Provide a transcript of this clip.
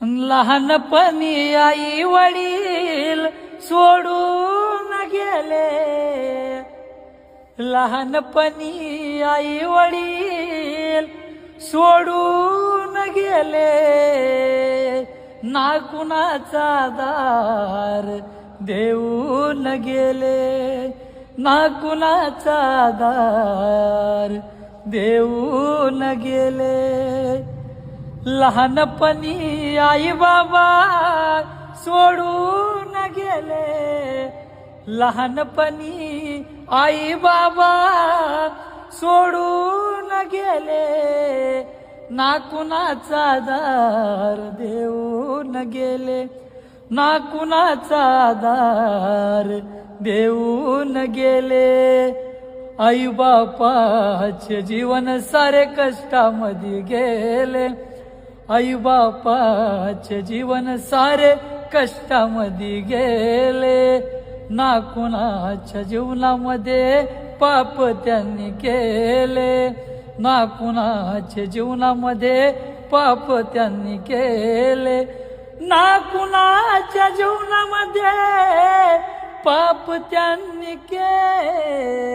लहानपणी आई वडील सोडून गेले, लहानपणी आई वडील सोडून गेले, ना कुणाचा दार देऊन गेले, ना कुणाचा दार देऊन गेले. लहानपणी आई बाबा सोडून गेले, लहानपणी आई बाबा सोडून गेले, ना कुणाचा दार देऊन गेले, ना कुणाचा दार देऊन गेले. आई बापाचे जीवन सारे कष्टामध्ये गेले, आई बापाचे जीवन सारे कष्टामध्ये गेले, ना कुणाच्या जीवनामध्ये पाप त्यांनी केले, ना कुणाच्या जीवनामध्ये पाप त्यांनी केले, ना कुणाच्या जीवनामध्ये पाप त्यांनी केले.